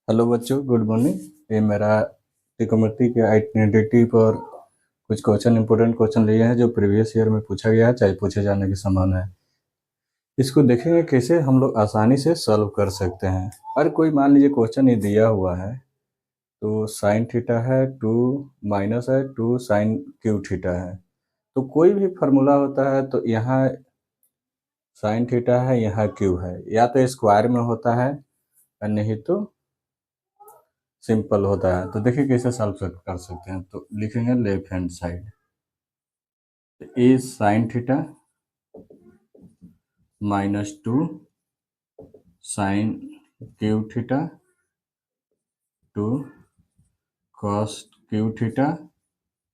Hello बच्चों, good morning. ये मेरा त्रिकोणमिति के आइडेंटिटी पर कुछ क्वेश्चन इंपॉर्टेंट क्वेश्चन लिए हैं जो प्रीवियस ईयर में पूछा गया है, चाहे पूछे जाने के समान है। इसको देखेंगे कैसे हम लोग आसानी से सॉल्व कर सकते हैं। और कोई मान लीजिए क्वेश्चन ये दिया हुआ है, तो साइन थीटा है, टू माइनस है, टू साइन क्यू थीटा है। तो कोई भी फार्मूला होता है तो यहाँ साइन थीटा है, यहाँ क्यू है, या तो स्क्वायर में होता है और नहीं तो सिंपल होता है। तो देखिए कैसे सॉल्व कर सकते हैं। तो लिखेंगे left hand side, A sine theta minus two sine cube theta two cos cube theta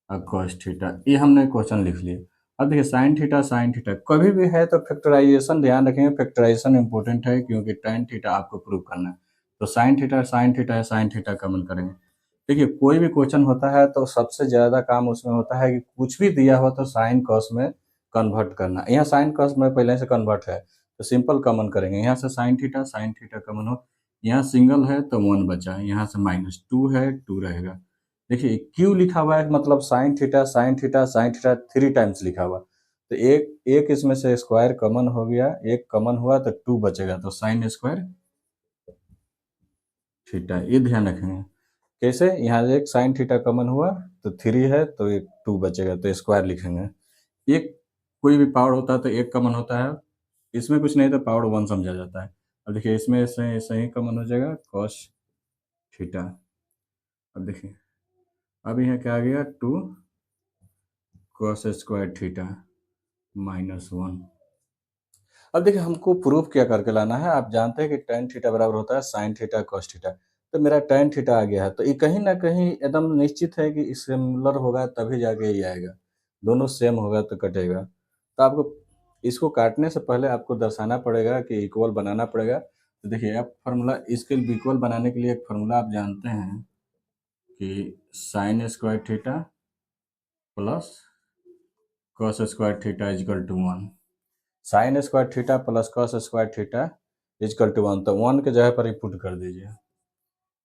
और कॉस थीटा। ये हमने क्वेश्चन लिख लिया। अब देखिए साइन थीटा कभी भी है तो फैक्टराइजेशन ध्यान रखेंगे, फैक्टराइजेशन इंपॉर्टेंट है क्योंकि tan थीटा आपको प्रूव करना है। तो साइन थीटा है, साइन थीटा कॉमन करेंगे। देखिए कोई भी क्वेश्चन होता है तो सबसे ज़्यादा काम उसमें होता है कि कुछ भी दिया हो तो साइन कॉस में कन्वर्ट करना। यहाँ साइन कॉस में पहले से कन्वर्ट है तो सिंपल कॉमन करेंगे। यहाँ से साइन थीटा कॉमन हो, यहाँ सिंगल है तो 1 बचा, यहाँ से माइनस टू है, 2 रहेगा। देखिए क्यू लिखा हुआ है मतलब साइन थीटा 3 टाइम्स लिखा हुआ। तो एक एक इसमें से स्क्वायर कॉमन हो गया, एक कॉमन हुआ तो 2 बचेगा, तो साइन स्क्वायर थीटा। ये ध्यान रखेंगे। कैसे, यहाँ एक साइन थीटा कॉमन हुआ तो 3 है तो एक 2 बचेगा, तो स्क्वायर लिखेंगे। एक कोई भी पावर होता है तो एक कॉमन होता है, इसमें कुछ नहीं तो पावर 1 समझा जाता है। अब देखिए इसमें से ही कॉमन हो जाएगा कॉस थीटा। अब देखिए अब यहाँ क्या आ गया, 2 कॉस स्क्वायर थीटा माइनस 1। अब देखिए हमको प्रूफ क्या करके लाना है। आप जानते हैं कि tan थीटा बराबर होता है साइन थीटा कॉस थीटा। तो मेरा tan थीटा आ गया है, तो ये कहीं ना कहीं एकदम निश्चित है कि सिमिलर होगा तभी जाके ये आएगा। दोनों सेम होगा तो कटेगा। तो आपको इसको काटने से पहले आपको दर्शाना पड़ेगा कि इक्वल बनाना पड़ेगा। तो देखिए अब फार्मूला इसके इक्वल बनाने के लिए एक फार्मूला आप जानते हैं कि sine square theta plus cos square theta is equal to 1। Sine square theta plus cos square theta is equal to 1, तो 1 के जगह पर ही पुट कर दीजिए।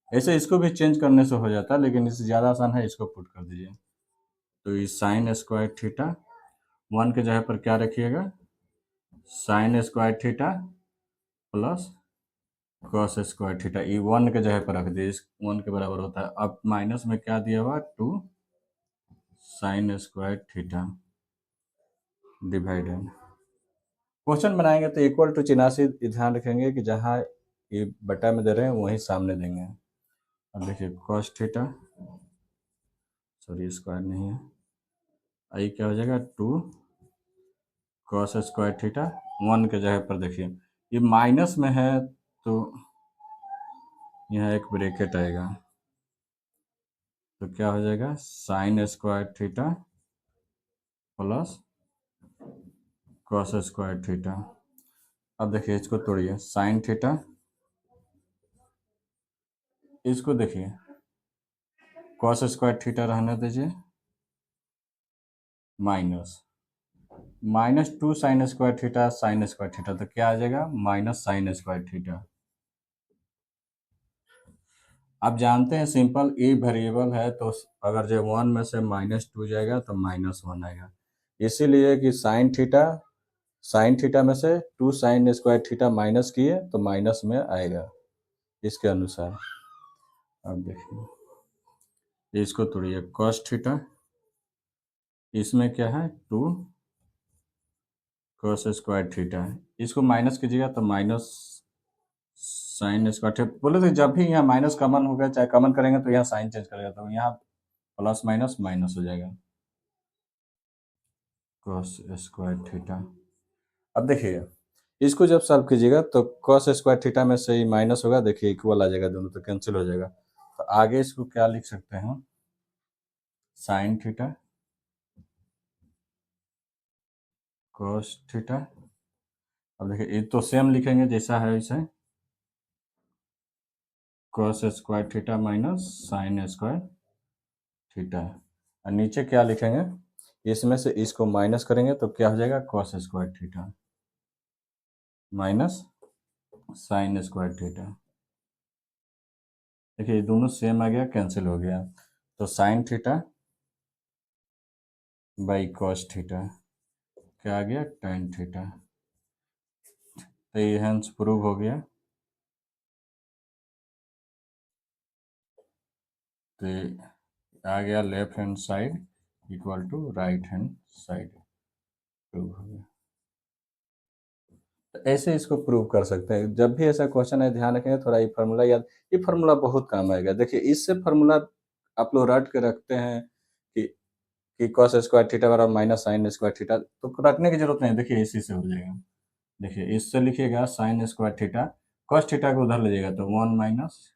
ऐसे इसको भी चेंज करने से हो जाता है, लेकिन इससे ज़्यादा आसान है, इसको पुट कर दीजिए। तो ये साइन स्क्वायर थीटा 1 के जगह पर क्या रखिएगा, sign square theta plus cos square theta. ये 1 के जगह पर रख दीजिए, इस 1 के बराबर होता है। अब माइनस में क्या दिया हुआ, 2 sign square theta divided. Question बनाएंगे तो इक्वल टू चिन्ह से ध्यान रखेंगे कि जहाँ ये बटा में दे रहे हैं वहीं सामने देंगे। अब देखिए कॉस थीटा, सॉरी स्क्वायर नहीं है, आई क्या हो जाएगा, 2 कॉस स्क्वायर थीटा 1 के जगह पर देखिए ये माइनस में है तो यहाँ एक ब्रैकेट आएगा, तो क्या हो जाएगा sign square theta plus cos square theta. अब देखिए इसको तोड़िए, साइन थीटा, इसको देखिए कॉस स्क्वायर थीटा रहने दीजिए, माइनस 2 साइन स्क्वायर थीटा तो क्या आ जाएगा, माइनस साइन स्क्वायर थीटा। आप जानते हैं सिंपल ए वेरिएबल है तो अगर जो 1 में से -2 जाएगा तो -1 आएगा। इसीलिए कि साइन थीटा में से 2 साइन स्क्वायर थीटा माइनस किए तो माइनस में आएगा इसके अनुसार। अब देखिए इसको तोड़िए, कॉस थीटा, इसमें क्या है 2 कॉस स्क्वायर थीटा है, इसको माइनस कीजिएगा तो माइनस साइन स्क्वायर थीटा। बोले तो जब भी यहाँ माइनस कॉमन होगा, चाहे कॉमन करेंगे तो यहाँ साइन चेंज करेगा, तो यहाँ प्लस माइनस माइनस हो जाएगा, कॉस स्क्वायर थीटा। अब देखिए इसको जब सॉल्व कीजिएगा तो कॉस स्क्वायर थीटा में से ही माइनस होगा, देखिए इक्वल आ जाएगा, दोनों तो कैंसिल हो जाएगा। तो आगे इसको क्या लिख सकते हैं, साइन थीटा कॉस थीटा। अब देखिए ये तो सेम लिखेंगे जैसा है वैसे, cos square theta minus sign square theta. और नीचे क्या लिखेंगे, इसमें से इसको माइनस करेंगे तो क्या हो जाएगा, cos square theta minus sign square theta. देखिए ये दोनों सेम आ गया, कैंसिल हो गया, तो sine theta by cos theta क्या आ गया, टेन थीटा। तो ये हेंस प्रूव हो गया। तो आ गया left hand side equal to right hand side, prove हो गया। तो ऐसे इसको प्रूव कर सकते हैं। जब भी ऐसा क्वेश्चन है ध्यान रखें, थोड़ा ये फार्मूला याद, ये फार्मूला बहुत काम आएगा। देखिए इससे फार्मूला आप लोग रट के रखते हैं कि कॉस स्क्वायर थीटा बराबर माइनस साइन स्क्वायर थीटा, तो रटने की जरूरत नहीं, देखिए इसी से हो जाएगा। देखिए इससे लिखिएगा sign square theta, cos theta को उधर लीजिएगा तो 1 माइनस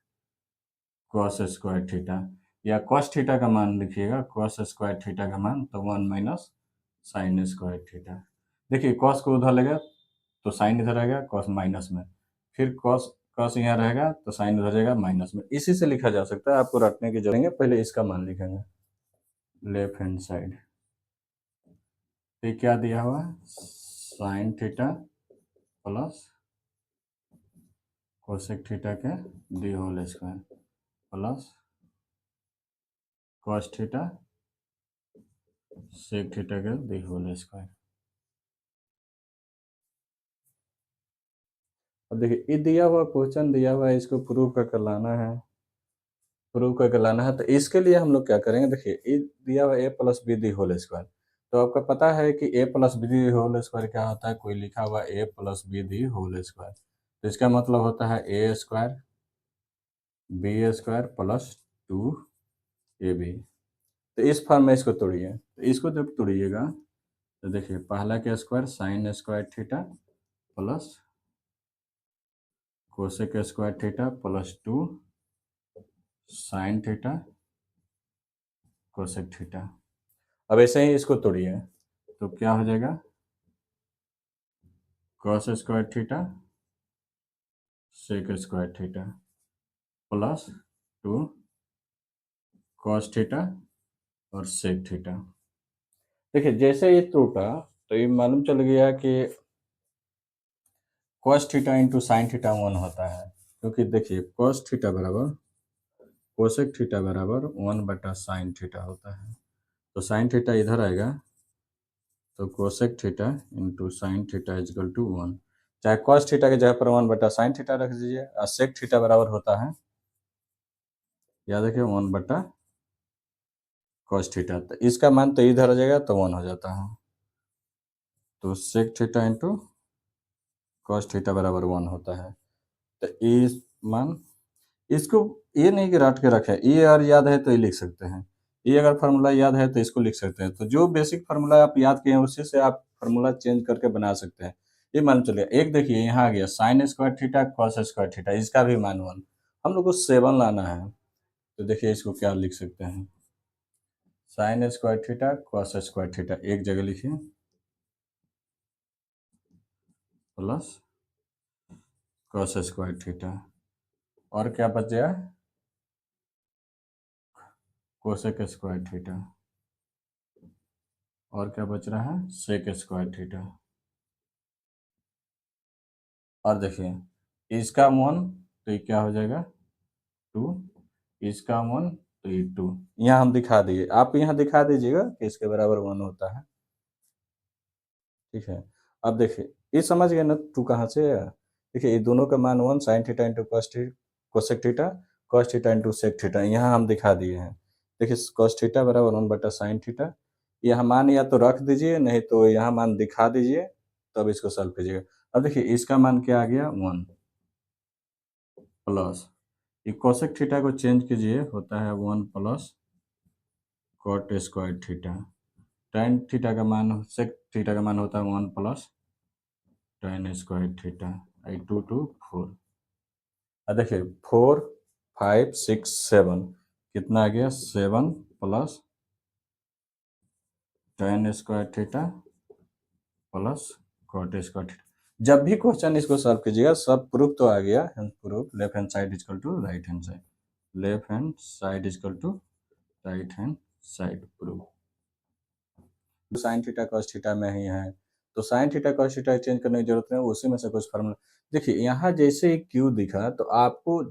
कॉस स्क्वायर थीटा, या कॉस थीटा का मान लिखिएगा, कॉस स्क्वायर थीटा का मान तो 1 माइनस साइन स्क्वायर थीटा। देखिए कॉस को उधर लेगा तो साइन इधर आएगा कॉस माइनस में, फिर कॉस कॉस यहाँ रहेगा तो साइन उधर जाएगा माइनस में। इसी से लिखा जा सकता है, आपको रटने की जरूरत नहीं है। पहले इसका मान लिखेंगे लेफ्ट हैंड साइड, तो ये क्या दिया हुआ है, sine theta plus cosec theta के the whole square plus cos theta sec theta के दी होल स्क्वायर। अब देखिए ये दिया हुआ क्वेश्चन दिया हुआ है, इसको प्रूव करके लाना है, प्रूव करके लाना है। तो इसके लिए हम लोग क्या करेंगे, देखिए ये दिया हुआ A plus B the whole square, तो आपको पता है कि A plus B the whole square क्या होता है, कोई लिखा हुआ A plus B the whole square, तो इसका मतलब होता है A square B square plus 2ab। तो इस फॉर्म में इसको तोड़िए, तो इसको जब तोड़िएगा तो देखिए पहला का square sine square theta plus cosec square theta plus 2 sine theta cosec theta. अब ऐसे ही इसको तोड़िए तो क्या हो जाएगा, cos square theta sec square theta plus 2 cos theta और सेक थीटा। देखिए जैसे ये टूटा तो ये मालूम चल गया कि cos theta into sine theta 1 होता है, क्योंकि देखिए कॉस थीटा बराबर कोसेक थीटा बराबर 1/साइन थीटा होता है। तो साइन थीटा इधर आएगा तो cosec theta into sine theta is equal to 1, चाहे कॉस थीटा के जगह पर 1/साइन थीटा रख दीजिए, और सेक थीटा बराबर होता है, याद रखिए 1/कॉस थीटा, तो इसका मान तो इधर आ जाएगा तो 1 हो जाता है, तो sec theta into cos theta बराबर 1 होता है। तो इस मान इसको ये नहीं कि रट के रखें, ये अगर याद है तो ये लिख सकते हैं, ये अगर फार्मूला याद है तो इसको लिख सकते हैं। तो जो बेसिक फार्मूला आप याद किए हैं उसी से आप फार्मूला चेंज करके बना सकते हैं। ये मान चलिए एक देखिए यहाँ आ गया sine square theta cos square theta, इसका भी मान 1, हम लोग को 7 लाना है। तो देखिए इसको क्या लिख सकते हैं, sign square theta cos square theta एक जगह लिखिए प्लस कॉस स्क्वायर थीटा, और क्या बच गया, कोसेक स्क्वायर थीटा, और क्या बच रहा है, सेक स्क्वायर थीटा। और देखिए इसका मान तो ये क्या हो जाएगा 2, इसका मान तो ये 2, यहाँ हम दिखा दिए, आप यहाँ दिखा दीजिएगा कि इसके बराबर 1 होता है। ठीक है, अब देखिए ये समझ गए ना 2 कहाँ से है। देखिए ये दोनों का मान 1 sine theta into cosec theta cos theta into sec theta, यहाँ हम दिखा दिए हैं। देखिए कॉस थीटा बराबर 1/साइन थीटा, यहाँ मान या तो रख दीजिए नहीं तो यहाँ मान दिखा दीजिए, तब इसको सॉल्व कीजिएगा। अब देखिए इसका मान क्या आ गया 1 प्लस ये कोसेक थीटा को चेंज कीजिए, होता है 1 plus cot square theta, tan theta का मान सेक थीटा का मान होता है 1 प्लस tan स्क्वायर थीटा, आई 2 4। अब देखिए 4 5 6 7 कितना आ गया 7 plus tan square theta plus cot square theta. जब भी क्वेश्चन इसको सॉल्व कीजिएगा सब प्रूफ तो आ गया, proof left hand side is equal to right hand side, left hand side is equal to right hand side proof. Sine theta cos theta में ही है, तो sine theta cos theta change करने की जरूरत नहीं, उसी में से कुछ फार्मूला। देखिए यहाँ जैसे क्यू दिखा तो आपको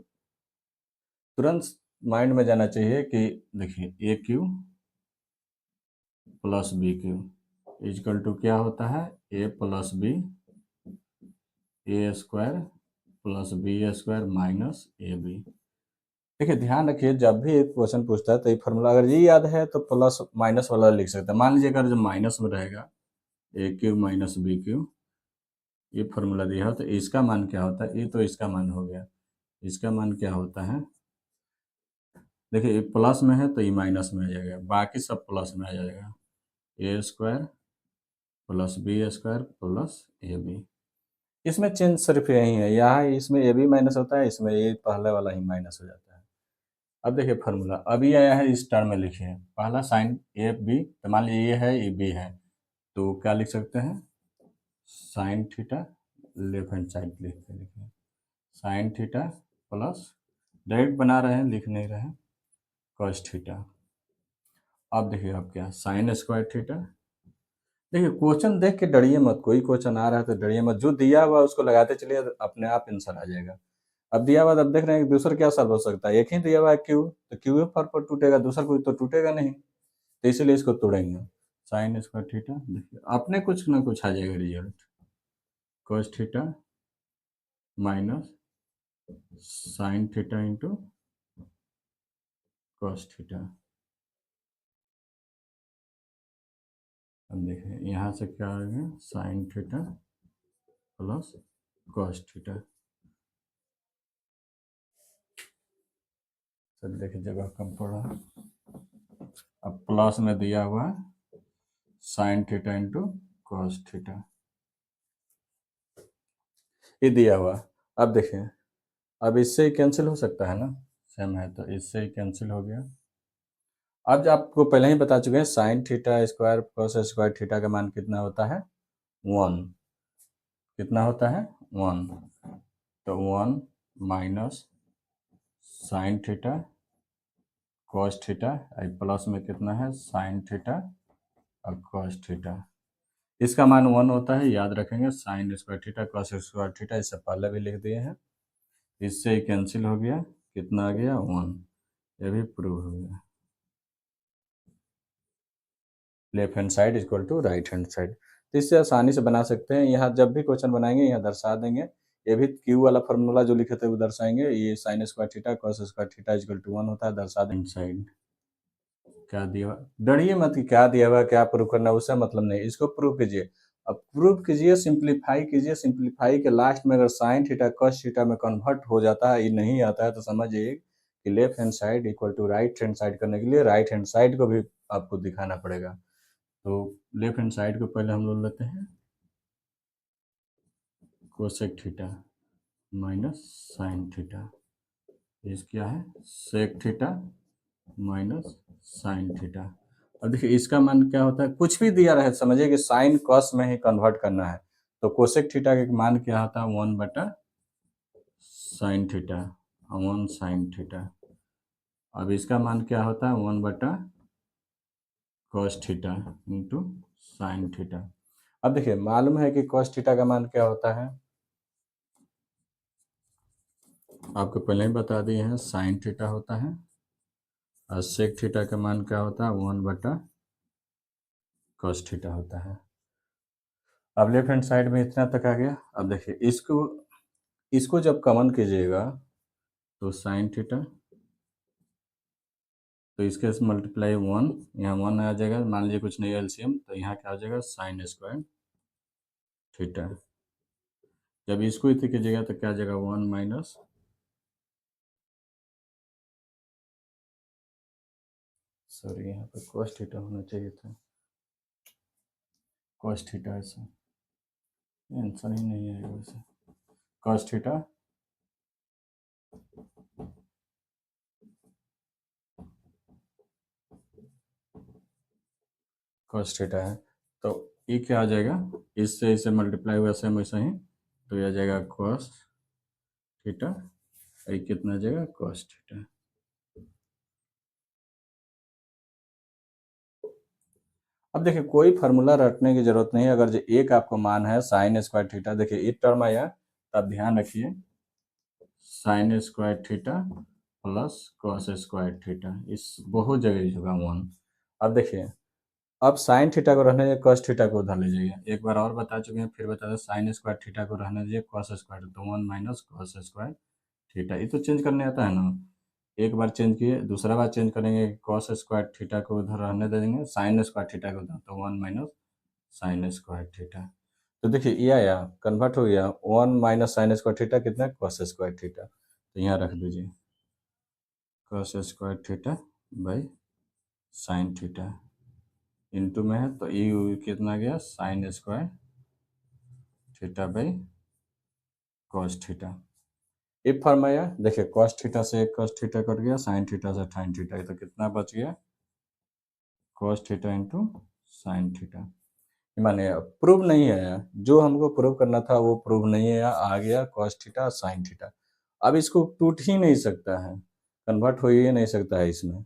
तुरंत माइंड में जाना चाहिए कि देखिए A cube plus B cube equal to क्या होता है, A plus B A square plus B square minus A B. देखिए ध्यान रखिए, जब भी एक क्वेश्चन पूछता है तो ये फार्मूला अगर ये याद है तो प्लस माइनस वाला लिख सकते हैं। मान लीजिए अगर जो माइनस में रहेगा ए क्यू माइनस बी क्यू, ये फार्मूला दिया हो तो इसका मान क्या होता है, ये तो इसका मान हो गया, इसका मान क्या होता है, देखिए ये प्लस में है तो ये माइनस में आ जाएगा, बाकी सब प्लस में आ जाएगा, A square plus B square plus A B. इसमें चेंज सिर्फ यही है, यहाँ इसमें ए बी माइनस होता है, इसमें ये पहले वाला ही माइनस हो जाता है। अब देखिए फार्मूला अभी आया है, इस टर्म में लिखिए पहला साइन ए बी, तो मान लीजिए ये है ये बी है, तो क्या लिख सकते हैं, sine theta, left hand side लिखिए साइन थीटा प्लस, डायरेक्ट बना रहे हैं लिख नहीं रहे हैं, कॉस थीटा। अब देखिए अब क्या, साइन स्क्वायर थीटा। देखिए क्वेश्चन देख के डरिए मत, कोई क्वेश्चन आ रहा है तो डरिए मत, जो दिया हुआ उसको लगाते चलिए, अपने आप आंसर आ जाएगा। अब दिया हुआ, अब देख रहे हैं कि दूसरा क्या सॉल्व हो सकता है, एक ही दिया हुआ है क्यू, तो क्यू पर टूटेगा, दूसरा कोई तो टूटेगा नहीं, तो इसीलिए इसको तोड़ेंगे। साइन स्क्वायर थीटा, देखिए अपने कुछ ना कुछ आ जाएगा result, cos theta minus sine theta into cos theta. अब देखिए यहाँ से क्या आएगा, sign theta plus cos theta. चलिए देखिए जगह कम पड़ा है, अब प्लस में दिया हुआ है sine theta into cos theta, ये दिया हुआ। अब देखिए अब इससे ही कैंसिल हो सकता है ना, सेम है तो इससे ही कैंसिल हो गया। अब जो आपको पहले ही बता चुके हैं, sine theta square cos square theta का मान कितना होता है, 1, कितना होता है 1, तो 1 minus sine theta cos theta, plus में कितना है साइन थीटा और कॉस थीटा, इसका मान 1 होता है, याद रखेंगे, sign square theta cos square theta इससे पहले भी लिख दिए हैं, इससे ही कैंसिल हो गया, कितना आ गया 1, ये भी प्रूव हो गया। Left hand side equal to right hand side, तो इससे आसानी से बना सकते हैं। यहाँ जब भी क्वेश्चन बनाएंगे यहाँ दर्शा देंगे, ये भी क्यू वाला फार्मूला जो लिखे थे वो दर्शाएंगे, ये sine square theta cos square theta equal to 1 होता है, दर्शा देंगे साइड। क्या दिया हुआ, डरिए मत कि क्या दिया हुआ क्या प्रूव करना, उससे मतलब नहीं, इसको प्रूव कीजिए। अब प्रूव कीजिए, सिंप्लीफाई कीजिए, सिंप्लीफाई के लास्ट में अगर साइन थीटा कॉस थीटा में कन्वर्ट हो जाता है, ये नहीं आता है तो समझिए कि left hand side equal to right hand side करने के लिए राइट हैंड साइड को भी आपको दिखाना पड़ेगा। तो लेफ्ट हैंड साइड को पहले हम लोग लेते हैं cosec theta minus sine theta, इस क्या है sec theta minus sine theta. अब देखिए इसका मान क्या होता है, कुछ भी दिया रहे समझिए कि साइन कॉस में ही कन्वर्ट करना है, तो कोसेक थीटा का मान क्या होता है 1 बटा साइन थीटा, 1 साइन थीटा। अब इसका मान क्या होता है 1 बटा cos theta into sine theta. अब देखिए मालूम है कि कॉस थीटा का मान क्या होता है, आपको पहले ही बता दिए हैं, साइन थीटा होता है, और सेक थीटा का मान क्या होता है 1 बटा कॉस थीटा होता है। अब लेफ्ट हैंड साइड में इतना तक आ गया। अब देखिए इसको इसको जब कॉमन कीजिएगा तो साइन थीटा, तो इसके से मल्टीप्लाई 1, यहाँ 1 आ जाएगा, मान लीजिए कुछ नहीं एलसीएम, तो यहाँ क्या आ जाएगा साइन स्क्वायर थीटा। जब इसको इतने कीजिएगा तो क्या आ जाएगा 1 माइनस, सॉरी यहाँ पे कॉस थीटा होना चाहिए था, कॉस थीटा, ऐसा आंसर ही नहीं आएगा वैसे, कॉस थीटा कॉस थीटा है, तो ये क्या आ जाएगा, इससे इसे मल्टीप्लाई हुआ सेम वैसा ही, तो ये आ जाएगा कॉस थीटा, ये कितना आ जाएगा कॉस थीटा। अब देखिए कोई फार्मूला रटने की जरूरत नहीं है, अगर जो एक आपको मान है साइन स्क्वायर थीटा, देखिए एक टर्म आया, तब ध्यान रखिए sign square theta plus cos square theta, इस बहुत जगह यूज होगा 1। अब देखिए, अब साइन थीटा को रहने दीजिए, कॉस थीटा को उधर ले जाइए। एक बार और बता चुके हैं, फिर बता दें, साइन स्क्वायर थीटा को रहने दीजिए, कॉस स्क्वायर तो 1 माइनस कॉस स्क्वायर थीटा। ये तो चेंज करने आता है ना, एक बार चेंज किए, दूसरा बार चेंज करेंगे, कॉस स्क्वायर थीटा को उधर रहने दे देंगे, साइन स्क्वायर थीटा को उधर, तो 1 माइनस साइन स्क्वायर थीटा। तो देखिए ये आया, कन्वर्ट हो गया, 1 माइनस साइन स्क्वायर थीटा कितना है, कॉस स्क्वायर थीटा। तो यहाँ रख दीजिए cos square theta by sine theta, into में है तो ये कितना गया, sine square theta by cos theta. ये फॉर्म आया, देखिए कॉस थीटा से कॉस थीटा कट गया, साइन थीटा से साइन थीटा, तो कितना बच गया, cos theta into sine theta. माने प्रूव नहीं आया, जो हमको प्रूव करना था वो प्रूव नहीं आया, आ गया कॉस थीटा साइन थीटा। अब इसको टूट ही नहीं सकता है, कन्वर्ट हो ही नहीं सकता है इसमें,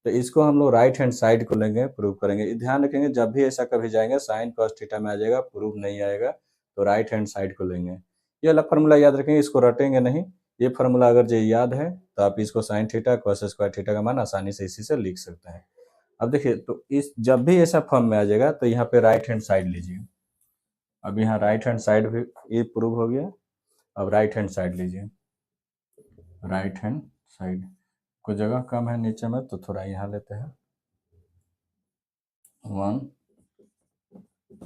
तो इसको हम लोग राइट हैंड साइड को लेंगे, प्रूव करेंगे। ध्यान रखेंगे जब भी ऐसा कभी जाएंगे साइन कॉस थीटा में आ जाएगा, प्रूव नहीं आएगा तो राइट हैंड साइड को लेंगे। ये वाला फार्मूला याद रखेंगे, इसको रटेंगे नहीं। ये फार्मूला अगर जो याद है तो आप इसको sign theta cos square theta का मान आसानी से इसी से लिख सकते हैं। अब देखिए, तो इस जब भी ऐसा फॉर्म में आ जाएगा तो यहाँ पे राइट हैंड साइड लीजिए। अब यहाँ राइट हैंड साइड भी ये प्रूव हो गया। अब राइट हैंड साइड लीजिए, राइट हैंड साइड को जगह कम है नीचे में तो थोड़ा यहाँ लेते हैं, 1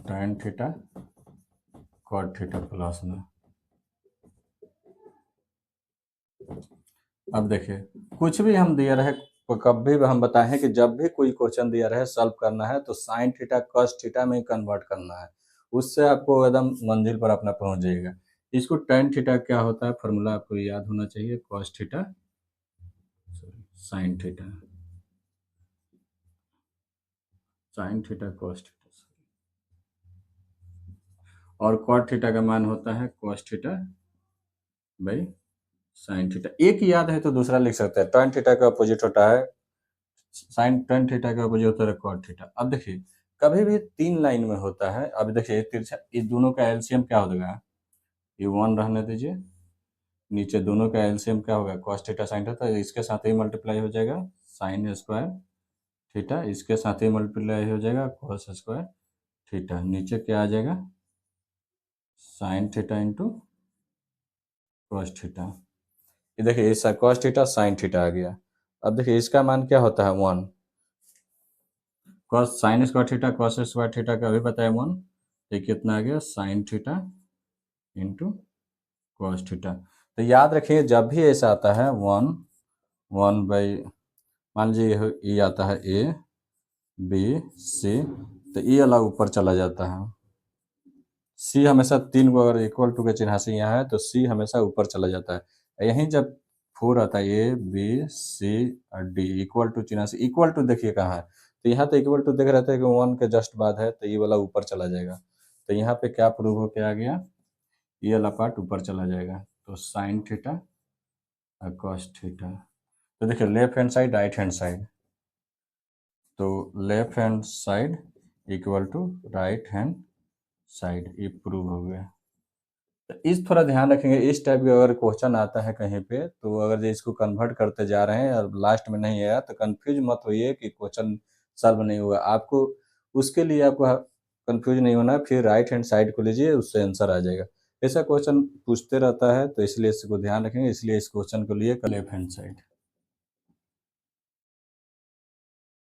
tan theta cot theta plus में। अब देखिए, कुछ भी हम दिया रहे, कभी भी हम बताए हैं कि जब भी कोई क्वेश्चन दिया रहे सॉल्व करना है तो साइन थीटा कॉस थीटा में ही कन्वर्ट करना है, उससे आपको एकदम मंजिल पर अपना पहुंच जाएगा। इसको tan थीटा क्या होता है फॉर्मूला आपको याद होना चाहिए, cos theta sine theta, sign theta cos theta, और कॉट थीटा का मान होता है cos theta by sine theta. एक याद है तो दूसरा लिख सकते हैं, tan थीटा का अपोजिट होता है साइन, tan थीटा का अपोजिट होता है कॉट थीटा। अब देखिए, कभी भी 3 लाइन में होता है, अब देखिए तिरछा, इस दोनों का एलसीएम क्या हो जाएगा, ये 1 रहने दीजिए, नीचे दोनों का एलसीएम क्या होगा, कॉस थीटा साइन थीटा, इसके साथ ही मल्टीप्लाई हो जाएगा साइन स्क्वायर थीटा, इसके साथ ही मल्टीप्लाई हो जाएगा कॉस स्क्वायर थीटा, नीचे क्या आ जाएगा, sign theta into cos theta. ये देखिए इसका कॉस थीटा साइन थीटा आ गया। अब देखिए इसका मान क्या होता है, 1, cos sine square theta cos square theta का भी बताया 1, ये कितना आ गया, sign theta into cos theta. तो याद रखिए जब भी ऐसा आता है 1 बाई, मान लीजिए ये आता है ए बी सी, तो ये वाला ऊपर चला जाता है, सी हमेशा 3 को अगर इक्वल टू के चिन्ह से यहाँ है तो सी हमेशा ऊपर चला जाता है। यहीं जब 4 आता है, ए बी सी और डी इक्वल टू चिन्ह से, इक्वल टू देखिए कहाँ है, तो यहाँ तो इक्वल टू देख रहे थे कि 1 के जस्ट बाद है, तो ये वाला ऊपर चला जाएगा। तो यहाँ पे क्या प्रूव हो के आ गया, ये वाला पार्ट ऊपर चला जाएगा, तो साइन थीटा और कॉस थीटा। तो देखिए left hand side right hand side, तो left hand side equal to right hand side, ये प्रूव हो गया। तो इस थोड़ा ध्यान रखेंगे, इस टाइप का अगर क्वेश्चन आता है कहीं पे, तो अगर इसको कन्वर्ट करते जा रहे हैं और लास्ट में नहीं आया तो कंफ्यूज मत होइए कि क्वेश्चन सॉल्व नहीं हुआ आपको, उसके लिए आपको कंफ्यूज नहीं होना, फिर राइट हैंड साइड को लीजिए, उससे आंसर आ जाएगा। ऐसा क्वेश्चन पूछते रहता है तो इसलिए इसको ध्यान रखेंगे, इसलिए इस क्वेश्चन को लिए लेफ्ट हैंड साइड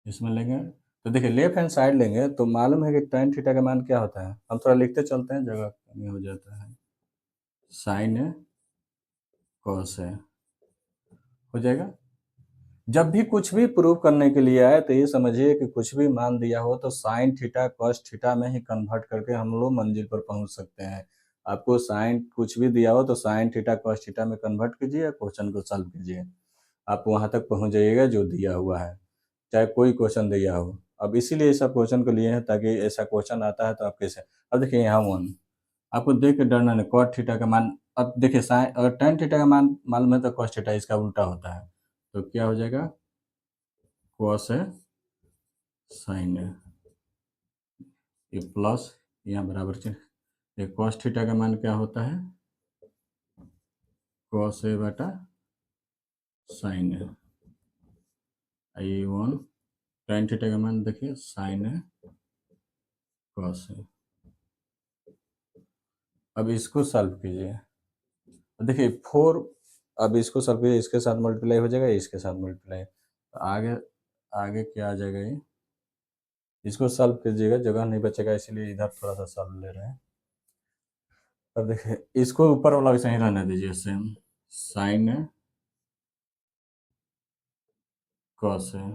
इसमें लेंगे। तो देखिए लेफ्ट हैंड साइड लेंगे तो मालूम है कि tan थीटा का मान क्या होता है, हम थोड़ा लिखते चलते हैं, जगह कमी हो जाता है, साइन है कॉस है, हो जाएगा। जब भी कुछ भी प्रूव करने के लिए आए तो ये समझिए कि कुछ भी मान दिया हो तो साइन थीटा कॉस थीटा में ही कन्वर्ट करके हम लोग मंजिल पर पहुंच सकते हैं। आपको साइन कुछ भी दिया हो तो साइन थीटा कॉस थीटा में कन्वर्ट कीजिए या क्वेश्चन को सॉल्व कीजिए, आप वहां तक पहुंच जाइएगा जो दिया हुआ है, चाहे कोई क्वेश्चन दिया हो। अब इसीलिए सब क्वेश्चन को लिए हैं ताकि ऐसा क्वेश्चन आता है तो आप कैसे, अब देखिए यहाँ 1, आपको देख के डरना नहीं, कॉट थीटा का मान, अब देखिए साइन अगर tan थीटा का मान मालूम है तो कॉस थीटा इसका उल्टा होता है, तो क्या हो जाएगा, कॉस है साइन है, ये प्लस यहाँ बराबर चिन्ह, ये कॉस थीटा का मान क्या होता है, कॉस है बटा साइन है। I1 tan थीटा का मान देखिए साइन है कॉस है। अब इसको सॉल्व कीजिए, देखिए 4, अब इसको सॉल्व कीजिए, इसके साथ मल्टीप्लाई हो जाएगा, इसके साथ मल्टीप्लाई, तो आगे आगे क्या आ जाएगा ये, इसको सॉल्व कीजिएगा, जगह नहीं बचेगा इसीलिए इधर थोड़ा सा सॉल्व ले रहे हैं। अब देखिए इसको ऊपर वाला वैसे ही रहने दीजिए सेम, साइन है कॉस है।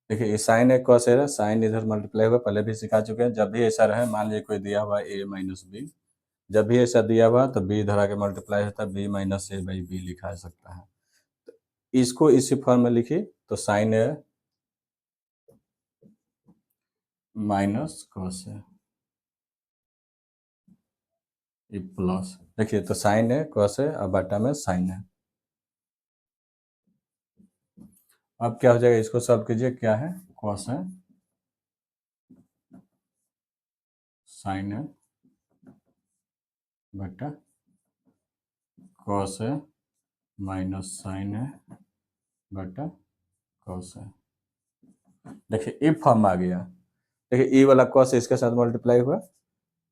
देखिए ये साइन है कॉस है, साइन इधर मल्टीप्लाई होगा, पहले भी सिखा चुके हैं। जब भी ऐसा रहे, मान लीजिए कोई दिया हुआ a माइनस बी, जब भी ऐसा दिया हुआ तो b इधर आके मल्टीप्लाई होता है, b minus a by b लिखा जा सकता है। तो इसको इसी फॉर्म में लिखिए, तो साइन है माइनस कॉस है, ये प्लस, देखिए तो साइन है कॉस है और बटा में साइन है। अब क्या हो जाएगा, इसको सॉल्व कीजिए, क्या है कॉस है साइन है बटा कॉस है माइनस साइन है बटा कॉस है। देखिए ई फॉर्म आ गया, देखिए ई वाला कॉस इसके साथ मल्टीप्लाई हुआ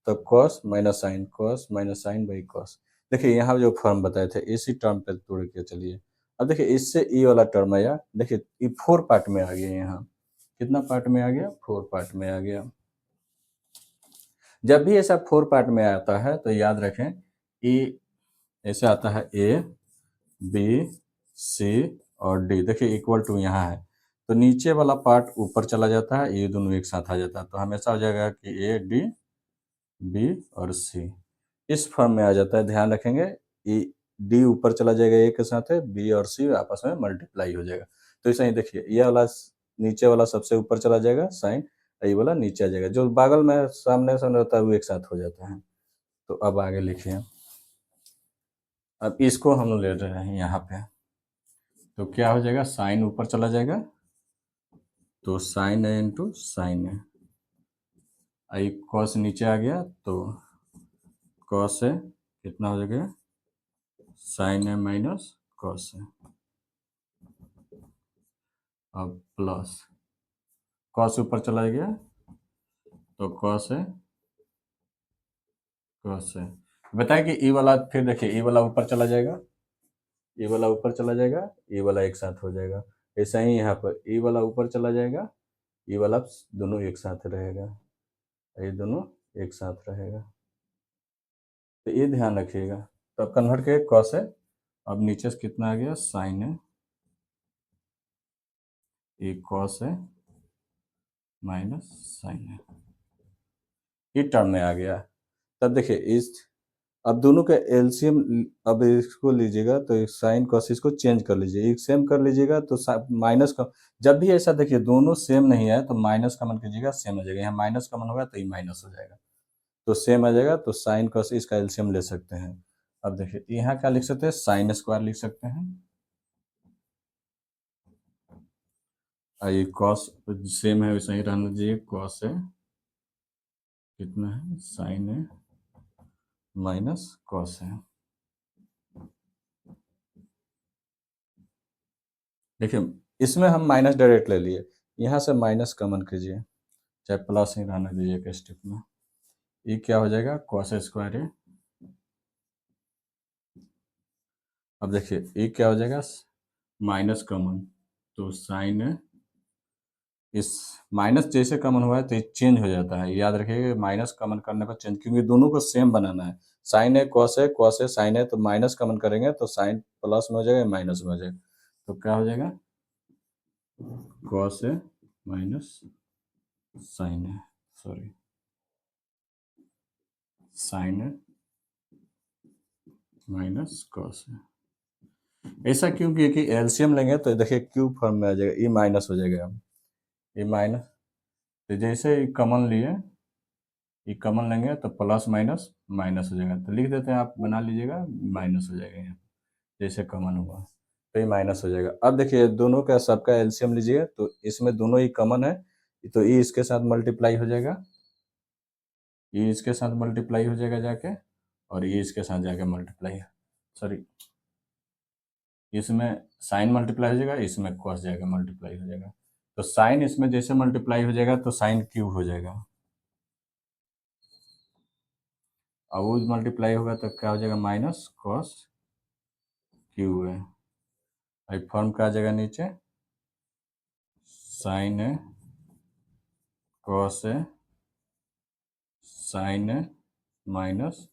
तो cos minus sine by cos. देखिए यहाँ जो फॉर्म बताए थे इसी टर्म पे तोड़ के चलिए। अब देखिए इससे ई वाला टर्म आया, देखिए ई 4 पार्ट में आ गया, यहाँ कितना पार्ट में आ गया, 4 पार्ट में आ गया। जब भी ऐसा 4 पार्ट में आता है तो याद रखें ई ऐसे आता है, ए बी सी और डी, देखिए इक्वल टू यहाँ है, तो नीचे वाला पार्ट ऊपर चला जाता है, ये दोनों एक साथ आ जाता है, तो हमेशा हो जाएगा कि ए डी बी और सी इस फॉर्म में आ जाता है। ध्यान रखेंगे ई डी ऊपर चला जाएगा ए के साथ है, बी और सी आपस में मल्टीप्लाई हो जाएगा। तो ऐसा ही देखिए ये वाला नीचे वाला सबसे ऊपर चला जाएगा साइन, ये वाला नीचे आ जाएगा, जो बगल में सामने सामने होता है वो एक साथ हो जाता है। तो अब आगे लिखिए, अब इसको हम ले रहे हैं यहाँ पे, तो क्या हो जाएगा, साइन ऊपर चला जाएगा तो साइन है इंटू साइन है, आई कॉस नीचे आ गया तो कॉस है कितना हो जाएगा, साइन है माइनस कॉस है, अब प्लस कॉस ऊपर चला गया तो कॉस है कॉस है। बताए कि ई वाला, फिर देखिए ई वाला ऊपर चला जाएगा, ई वाला ऊपर चला जाएगा, ई वाला एक साथ हो जाएगा। ऐसा ही यहाँ पर ई वाला ऊपर चला जाएगा, ई वाला दोनों एक साथ रहेगा, ये दोनों एक साथ रहेगा, तो ये ध्यान रखिएगा। तो अब कन्वर्ट के कॉस है, अब नीचे से कितना आ गया, साइन है, ये कॉस है माइनस साइन है, ये टर्म में आ गया। तब देखिए इस, अब दोनों का एलसीएम, अब इसको लीजिएगा तो साइन कॉस इसको चेंज कर लीजिए, एक सेम कर लीजिएगा तो माइनस का, जब भी ऐसा देखिए दोनों सेम नहीं है तो माइनस कॉमन कीजिएगा, सेम हो जाएगा, यहाँ माइनस कॉमन होगा तो ये माइनस हो जाएगा, तो सेम आ जाएगा, तो साइन कॉस इसका एलसीएम ले सकते हैं। अब देखिए यहाँ क्या लिख सकते हैं, साइन स्क्वायर लिख सकते हैं, ये कॉस सेम है वैसे ही रहना चाहिए, कॉस है कितना है, साइन है माइनस कॉस है। देखिए इसमें हम माइनस डायरेक्ट ले लिए, यहाँ से माइनस कॉमन कीजिए, चाहे प्लस ही रहने दीजिए एक स्टेप में, ये क्या हो जाएगा, कॉस स्क्वायर है। अब देखिए ये क्या हो जाएगा, माइनस कॉमन, तो साइन है, इस माइनस जैसे कॉमन हुआ है तो ये चेंज हो जाता है, याद रखिएगा माइनस कॉमन करने पर चेंज, क्योंकि दोनों को सेम बनाना है, साइन है कॉस है साइन है, तो माइनस कॉमन करेंगे तो साइन प्लस में हो जाएगा, माइनस में हो जाएगा, तो क्या हो जाएगा, कॉस है माइनस साइन है, सॉरी साइन है माइनस कॉस है। ऐसा क्यों, क्योंकि एलसीएम लेंगे तो देखिए क्यूब फॉर्म में आ जाएगा, ये माइनस हो जाएगा, अब ये माइनस, तो जैसे कॉमन लिए, ये कॉमन लेंगे तो प्लस माइनस माइनस हो जाएगा, तो लिख देते हैं, आप बना लीजिएगा, माइनस हो जाएगा यहाँ, जैसे कॉमन हुआ तो ये माइनस हो जाएगा। अब देखिए दोनों का सबका एलसीएम लीजिए, तो इसमें दोनों ही कॉमन है, तो ये इसके साथ मल्टीप्लाई हो जाएगा, ये इसके साथ मल्टीप्लाई हो जाएगा जाके, और ये इसके साथ जाके मल्टीप्लाई, सॉरी इसमें साइन मल्टीप्लाई हो जाएगा, इसमें कॉस जाएगा मल्टीप्लाई हो जाएगा। तो साइन इसमें जैसे मल्टीप्लाई हो जाएगा तो साइन क्यूब हो जाएगा, और वो मल्टीप्लाई होगा तो क्या हो जाएगा, माइनस कॉस क्यूब है। और फॉर्म क्या आ जाएगा नीचे, साइन है कॉस है साइन है माइनस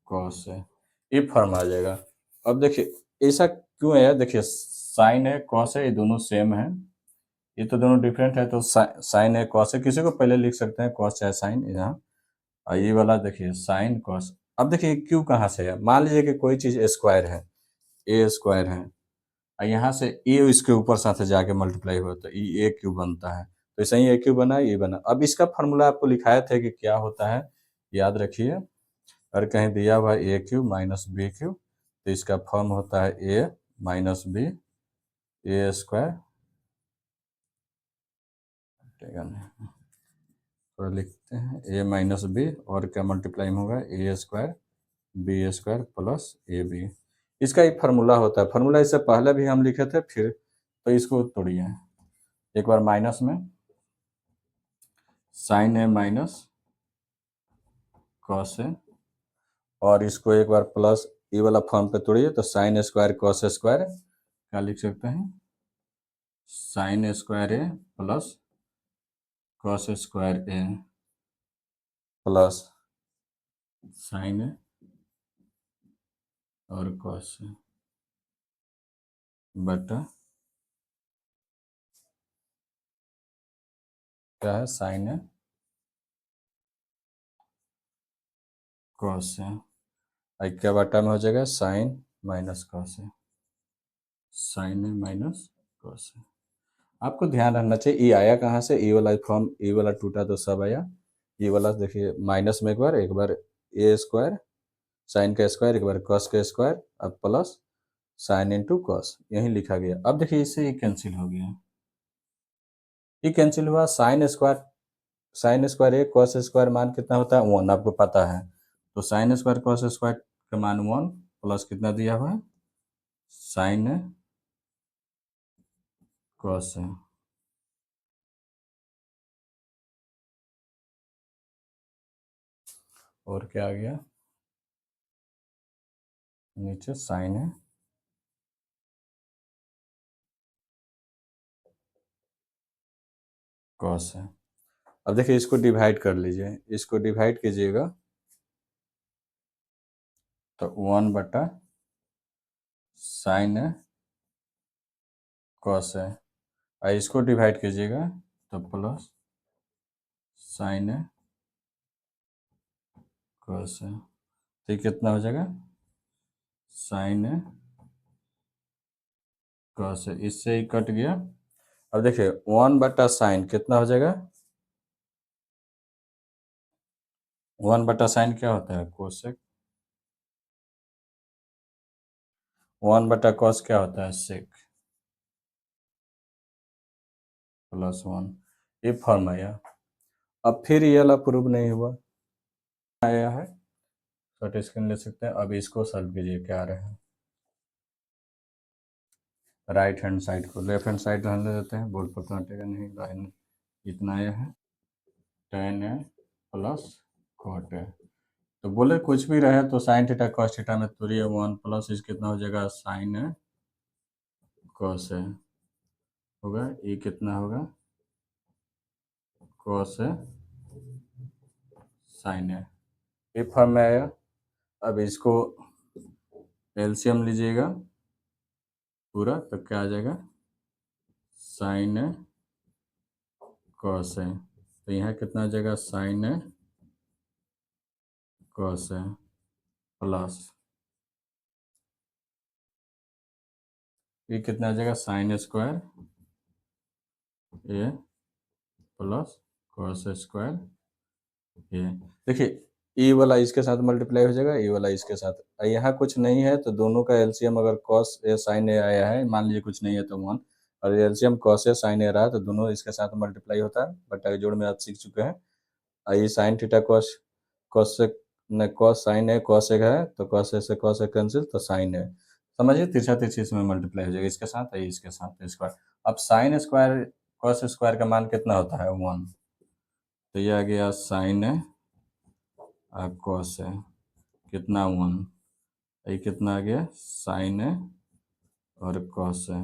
कॉस है, ये फॉर्म आ जाएगा। अब देखिए ऐसा क्यों है, देखिए साइन है कॉस है ये दोनों सेम है, ये तो दोनों डिफरेंट है, तो साइन है कॉस है, किसी को पहले लिख सकते हैं कॉस चाहे साइन यहाँ। और ये वाला देखिए साइन कॉस। अब देखिए क्यू कहाँ से है, मान लीजिए कि कोई चीज़ स्क्वायर है, ए स्क्वायर है, और यहाँ से ए इसके ऊपर साथ जाके मल्टीप्लाई हुआ तो ये ए क्यूब बनता है। तो ऐसे ही ए क्यूब बना, ये बना। अब इसका फार्मूला आपको लिखाया था कि क्या होता है, याद रखिए। अगर कहीं दिया हुआ ए क्यूब माइनस बी क्यूब, तो इसका फॉर्म होता है ए माइनस बी ए स्क्वायर, थोड़ा लिखते हैं, ए माइनस बी और क्या मल्टीप्लाई में होगा, A square B square plus A B. इसका एक फार्मूला होता है, फार्मूला इससे पहले भी हम लिखे थे, फिर तो इसको तोड़िए एक बार, माइनस में साइन है माइनस कॉस है, और इसको एक बार प्लस ये वाला फॉर्म पे तोड़िए तो साइन स्क्वायर कॉस स्क्वायर, क्या लिख सकते हैं, साइन स्क्वायर ए प्लस कॉस स्क्वायर ए प्लस साइन ए और कॉस ए बटा क्या है, साइन ए कॉस ए, क्या बटा में हो जाएगा, sign minus cos A, sign A minus cos A. आपको ध्यान रखना चाहिए ये आया कहाँ से, ए वाला फॉर्म, ए वाला टूटा तो सब आया, ये वाला देखिए माइनस में एक बार ए स्क्वायर साइन का स्क्वायर, एक बार कॉस का स्क्वायर, अब प्लस साइन इंटू कॉस, यही लिखा गया। अब देखिए इससे ये कैंसिल हो गया, ये कैंसिल हुआ, साइन स्क्वायर ए कॉस स्क्वायर मान कितना होता है, 1 आपको पता है, तो साइन स्क्वायर कॉस स्क्वायर का मान 1 प्लस कितना दिया हुआ है, साइन कॉस है, और क्या आ गया नीचे, साइन है कॉस है। अब देखिए इसको डिवाइड कर लीजिए, इसको डिवाइड कीजिएगा तो 1 बटा साइन है कॉस है, और इसको डिवाइड कीजिएगा तो प्लस साइन है कॉस है, तो ये कितना हो जाएगा, साइन है कॉस है, इससे ही कट गया। अब देखिए 1 बटा साइन कितना हो जाएगा, 1 बटा साइन क्या होता है, कोसेक, 1 बटा कॉस क्या होता है, सेक, प्लस 1, ये फॉर्म आया। अब फिर ये वाला प्रूव नहीं हुआ, आया है, शॉर्ट स्क्रीन ले सकते हैं। अब इसको सॉल्व कीजिए, क्या आ रहा है, राइट हैंड साइड को लेफ्ट हैंड साइड रहने देते हैं, बोर्ड पर तो हटेगा नहीं, लाइन इतना आया है, tan है प्लस कॉट है। तो बोले कुछ भी रहे तो साइन थीटा कॉस थीटा में तोड़िए 1 प्लस इस कितना हो जाएगा, साइन है कॉस है होगा, ये कितना होगा, कॉस है साइन है, ये फॉर्म में आया। अब इसको एलसीएम लीजिएगा पूरा तो क्या आ जाएगा, साइन है कॉस है, तो यहाँ कितना आ जाएगा, साइन है कॉस है प्लस ये कितना आ जाएगा, साइन स्क्वायर ए प्लस कॉस स्क्वायर ए। देखिए ई वाला इसके साथ मल्टीप्लाई हो जाएगा, ई वाला इसके साथ, यहाँ कुछ नहीं है तो दोनों का एलसीएम अगर कॉस ए साइन ए आया है, मान लीजिए कुछ नहीं है तो 1, और एलसीएम कॉस ए साइन ए रहा है तो दोनों इसके साथ मल्टीप्लाई होता है, बटा के जोड़ में आप सीख चुके हैं। और ये साइन थीटा कॉस कॉस से न cos sine A cos A है तो कॉस ए से कॉस ए कैंसिल तो साइन है, समझिए, तिरछा तिरछी इसमें मल्टीप्लाई हो जाएगा, इसके साथ इसके साथ स्क्वायर। अब साइन स्क्वायर कॉस स्क्वायर का मान कितना होता है? 1। तो ये आ गया साइन कॉस है कितना? 1। ये कितना आ गया? साइन और कॉस है।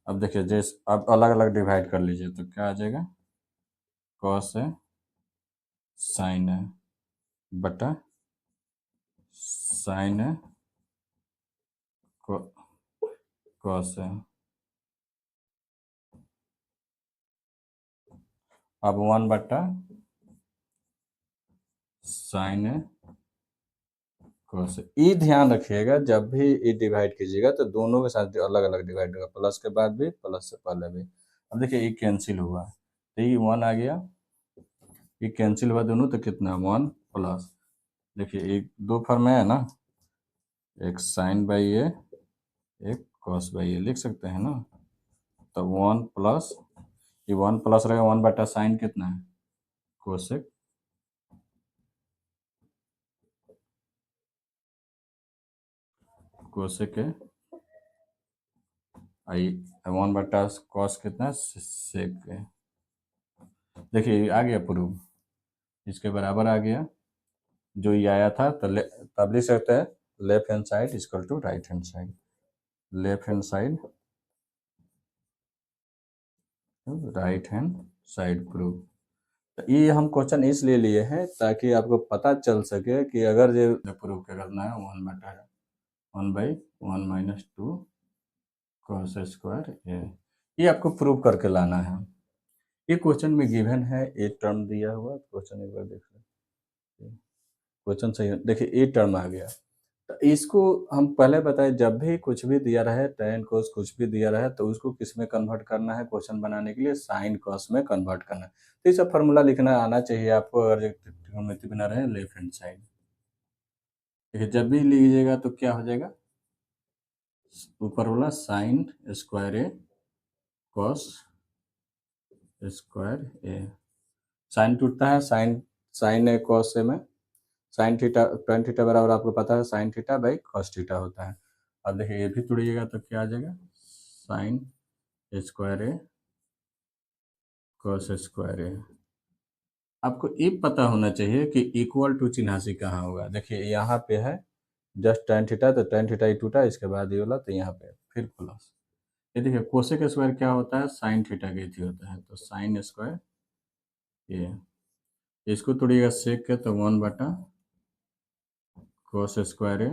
अब देखिए, जैसे अब अलग अलग डिवाइड कर लीजिए तो क्या आ जाएगा? कॉस है साइन है बटा साइन है कॉस है। अब 1 बटा साइन है कॉस है। ई ध्यान रखिएगा, जब भी ई डिवाइड कीजिएगा तो दोनों के साथ अलग अलग डिवाइड होगा, प्लस के बाद भी प्लस से पहले भी। अब देखिए, ई कैंसिल हुआ तो ये 1 आ गया, ये कैंसिल हुआ दोनों तो कितना? 1 प्लस, देखिए एक दो फॉर्म में है ना, एक साइन बाई ए, एक कॉस बाई ए लिख सकते हैं ना। तो 1 प्लस, ये 1 प्लस रहेगा 1 बटा साइन कितना है? कोसेक, कोसेक है आई 1 बटा कॉस कितना है? सेक है। देखिए आ गया प्रूफ, इसके बराबर आ गया जो ये आया था। तो तब लिख सकते हैं left hand side equal to right hand side, left hand side right hand side proof. तो ये हम क्वेश्चन इसलिए लिए हैं ताकि आपको पता चल सके कि अगर ये प्रूफ क्या करना है, 1 बटा 1/1 माइनस 2 कॉस स्क्वायर ए, ये आपको प्रूव करके लाना है। ये क्वेश्चन में गिवन है, ए टर्म दिया हुआ क्वेश्चन, एक बार देख लें क्वेश्चन सही है। देखिए ए टर्म आ गया, तो इसको हम पहले बताए, जब भी कुछ भी दिया रहे, tan cos कुछ भी दिया रहे, तो उसको किस में कन्वर्ट करना है? क्वेश्चन बनाने के लिए साइन कॉस में कन्वर्ट करना है। तो इसका फॉर्मूला लिखना आना चाहिए आपको, अगर त्रिकोणमिति बना रहे लेफ्ट हैंड साइड। देखिए जब भी लीजिएगा तो क्या हो जाएगा? ऊपर वाला sign square A cos square A, sign टूटता है, sign sign A cos A में साइन थीटा tan थीटा बराबर आपको पता है sine theta by cos theta होता है। अब देखिए ये भी तोड़िएगा तो क्या आ जाएगा? Sign square A cos square A. आपको ये पता होना चाहिए कि इक्वल टू चिन्हासी कहाँ होगा। देखिए यहाँ पे है जस्ट tan थीटा, तो tan थीटा ही टूटा, इसके बाद ये वाला, तो यहाँ पे फिर प्लस। ये देखिए कोसेक स्क्वायर क्या होता है? साइन थीटा के थी होता है, तो साइन स्क्वायर ये, इसको तोड़िएगा सेक के तो 1 बटा कोस स्क्वायर ए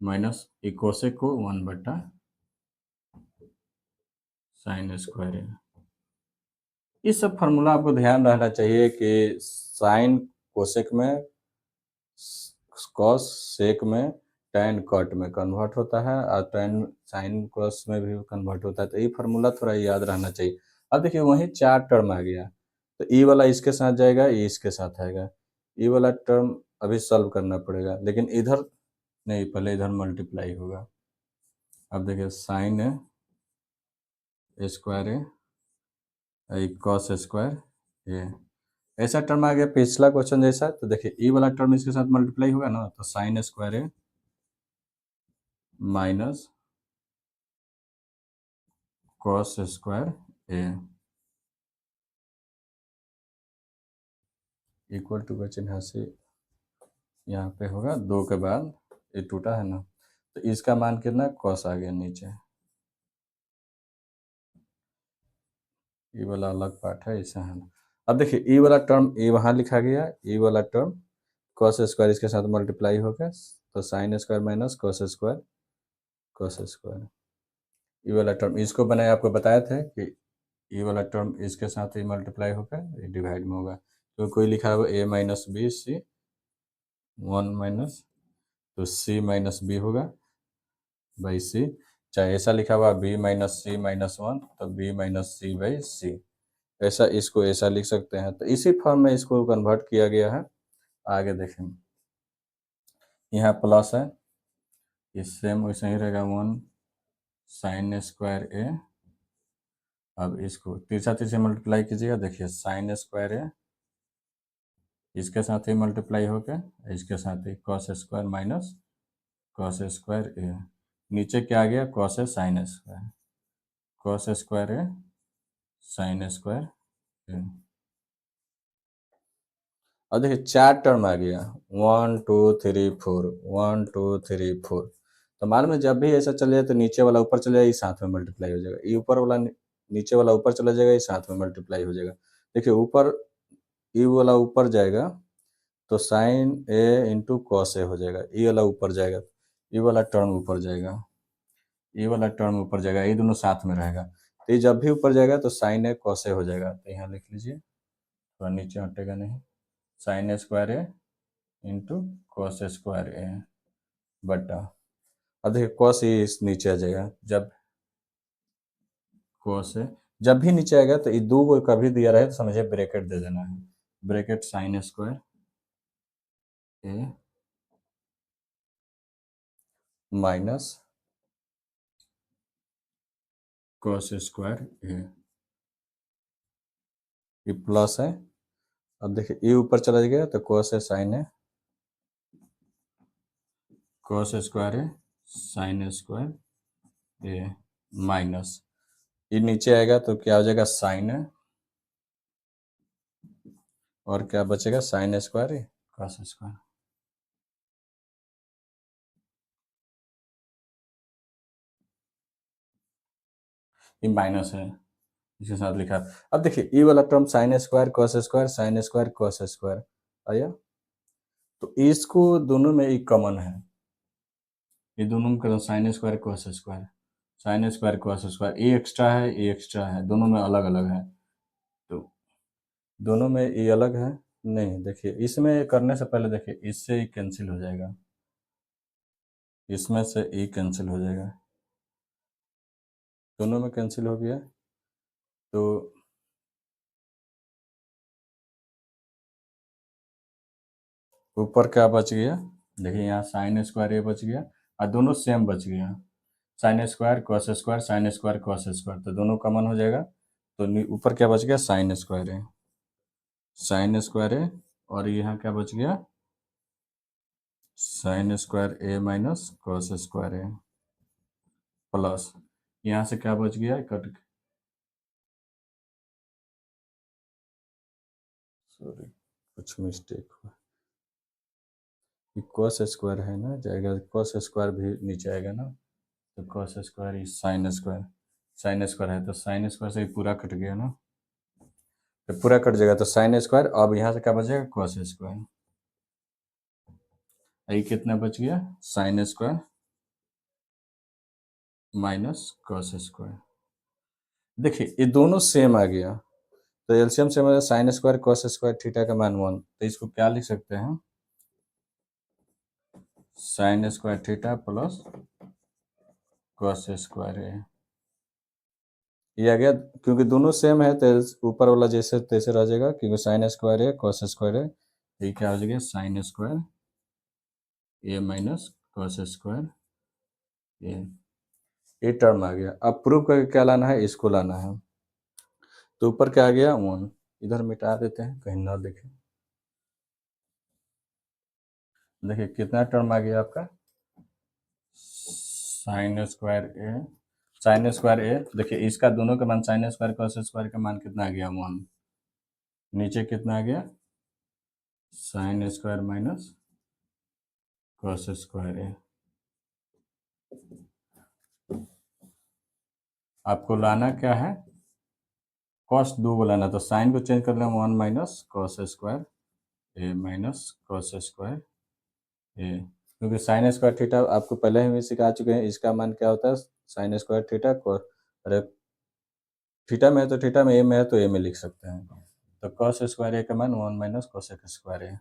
माइनस कोसेक को 1 बटा साइन स्क्वायर ए। ये सब फार्मूला आपको ध्यान रहना चाहिए कि साइन कोसेक में, कॉस सेक में, टैन कट में कन्वर्ट होता है, और टैन साइन कॉस में भी कन्वर्ट होता है। तो ये फार्मूला थोड़ा याद रहना चाहिए। अब देखिए वहीं 4 टर्म आ गया, तो ई वाला इसके साथ जाएगा, ये इसके साथ आएगा। ई वाला टर्म अभी सॉल्व करना पड़ेगा, लेकिन इधर नहीं, पहले इधर मल्टीप्लाई होगा। अब देखिए साइन स्क्वायर है कॉस स्क्वायर ये, ऐसा टर्म आ गया पिछला क्वेश्चन जैसा। तो देखिए ई वाला टर्म इसके साथ मल्टीप्लाई होगा ना, तो साइन स्क्वायर है minus cos square a equal to का चिन्ह से यहाँ पे होगा 2 के बाद ये टूटा है ना, तो इसका मान कितना? कॉस आ गया नीचे। ये वाला अलग पार्ट है, ऐसा है ना। अब देखिए ई वाला टर्म ए वहाँ लिखा गया, ई वाला टर्म कॉस स्क्वायर इसके साथ मल्टीप्लाई हो गया, तो sine square minus cos square, cos square. ये वाला टर्म इसको बनाए आपको बताया था कि ये वाला टर्म इसके साथ ही मल्टीप्लाई होकर डिवाइड में होगा। तो कोई लिखा हुआ ए माइनस बी सी 1 माइनस, तो सी माइनस बी होगा बाई सी, चाहे ऐसा लिखा हुआ बी माइनस सी माइनस 1, तो बी माइनस सी बाई सी, ऐसा इसको ऐसा लिख सकते हैं। तो इसी फॉर्म में इसको कन्वर्ट किया गया है। आगे देखें, यहाँ प्लस है, ये सेम वैसे ही रहेगा 1 साइन स्क्वायर ए। अब इसको तिरछा तिरछा मल्टीप्लाई कीजिएगा, देखिए साइन स्क्वायर ए इसके साथ ही मल्टीप्लाई होकर इसके साथ ही cos square minus cos square A, नीचे क्या आ गया, cos A sine square, cos square A sine square A. अब देखिए 4 टर्म आ गया, 1 2 3 4, 1 2 3 4। तो मान में जब भी ऐसा चले जाए तो नीचे वाला ऊपर चले जाए, ये साथ में मल्टीप्लाई हो जाएगा, ये ऊपर वाला नीचे वाला ऊपर चला जाएगा, ये साथ में मल्टीप्लाई हो जाएगा। देखिए ऊपर ये वाला ऊपर जाएगा तो sign A into cos A हो जाएगा, ये वाला ऊपर जाएगा, ये वाला टर्म ऊपर जाएगा, ये वाला टर्म ऊपर जाएगा, ये दोनों साथ में रहेगा। तो ये जब भी ऊपर जाएगा तो साइन ए कॉस ए हो जाएगा। तो यहाँ लिख लीजिए, थोड़ा नीचे हटेगा नहीं, साइन स्क्वायर ए इंटू कॉस स्क्वायर ए बटा, अब देखिए कॉस ए इस नीचे आ जाएगा, जब कॉस ए जब भी नीचे आएगा तो ये दो को कभी दिया रहे तो समझिए ब्रैकेट दे देना है, ब्रैकेट साइन स्क्वायर ए माइनस कॉस स्क्वायर ए, ये प्लस है। अब देखिए ये ऊपर चला गया तो cos A sign A, cos square A sine square A minus, ये नीचे आएगा तो क्या हो जाएगा, साइन है, और क्या बचेगा, साइन स्क्वायर है कॉस स्क्वायर। ये माइनस है, इसके साथ लिखा। अब देखिए ये वाला term sign square cos square, sine square cos square आया, तो इसको दोनों में एक कॉमन है, ये दोनों का sign square cos square, sine square cos square, ये एक्स्ट्रा है ये एक्स्ट्रा है, दोनों में अलग अलग है, तो दोनों में ये अलग है नहीं। देखिए इसमें करने से पहले देखिए इससे ही कैंसिल हो जाएगा, इसमें से ई कैंसिल हो जाएगा, दोनों में कैंसिल हो गया। तो ऊपर क्या बच गया, देखिए यहाँ साइन स्क्वायर ए बच गया और दोनों सेम बच गया, sine square cos square, sine square cos square, तो दोनों कॉमन हो जाएगा। तो ऊपर क्या बच गया, sine square A, sine square ए, और यहाँ क्या बच गया, साइन स्क्वायर ए माइनस कॉस स्क्वायर ए प्लस, यहाँ से क्या बच गया, कट, सॉरी कुछ मिस्टेक हुआ, कॉस स्क्वायर है ना, जाएगा कॉस स्क्वायर भी नीचे आएगा ना, तो cos square is sine square, sine square है तो साइन स्क्वायर से ही पूरा कट गया ना, तो पूरा कट जाएगा तो साइन स्क्वायर, अब यहाँ से क्या बचेगा, कॉस स्क्वायर, ये कितना बच गया, sine square minus cos square. देखिए ये दोनों सेम आ गया, तो एलसीएम से हमारा sign square cos square theta का मान 1, तो इसको क्या लिख सकते हैं, sign square theta plus cos square है, ये आ गया, क्योंकि दोनों सेम है तो ऊपर वाला जैसे तैसे रह जाएगा, क्योंकि साइन स्क्वायर है कॉस स्क्वायर है, ये क्या हो जाएगा, साइन स्क्वायर ए माइनस कॉस स्क्वायर ये टर्म आ गया। अब प्रूव करके क्या लाना है, इसको लाना है, तो ऊपर क्या आ गया, 1, इधर मिटा देते हैं कहीं ना दिखे, देखिए कितना टर्म आ गया आपका, sign square A, sine square ए, देखिए इसका दोनों का मान साइन स्क्वायर कॉस स्क्वायर का मान कितना आ गया, 1, नीचे कितना आ गया, sine square minus cos square A, आपको लाना क्या है, कॉस दो को लाना, तो साइन को चेंज कर लें, 1 माइनस कॉस स्क्वायर ए माइनस कॉस स्क्वायर ए, क्योंकि साइन स्क्वायर थीटा आपको पहले ही सिखा चुके हैं, इसका मान क्या होता है, साइन स्क्वायर थीटा, अरे थीटा में है तो थीटा में, ए में है तो ए में लिख सकते हैं, तो कॉस स्क्वायर ए का मान 1 माइनस कॉस स्क्वायर ए,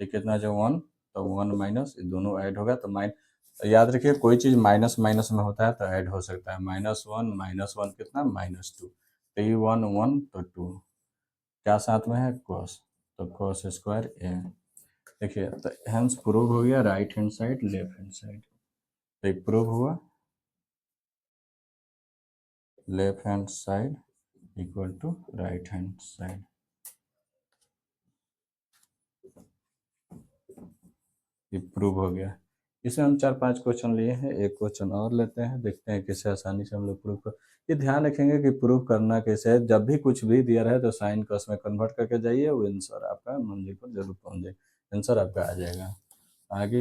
ये कितना जो 1, तो 1 माइनस ये दोनों ऐड होगा, तो याद रखिए कोई चीज़ माइनस माइनस में होता है तो ऐड हो सकता है, -1 कितना, -2, तो ये 1 1 तो 2, क्या साथ में है, कॉस, तो कॉस स्क्वायर ए, देखिए तो हैंस प्रूव हो गया, right hand side left hand side, तो ये प्रूव हुआ, left hand side equal to right hand side, ये प्रूव हो गया। इसमें हम 4-5 क्वेश्चन लिए हैं, एक क्वेश्चन और लेते हैं, देखते हैं कैसे आसानी से हम लोग प्रूव कर ये ध्यान रखेंगे कि प्रूव करना कैसे है, जब भी कुछ भी दिया रहे तो साइन को उसमें कन्वर्ट करके जाइए, वो आंसर आपका मंज़िल पर ज़रूर पहुँच जाए, आंसर आपका आ जाएगा। आगे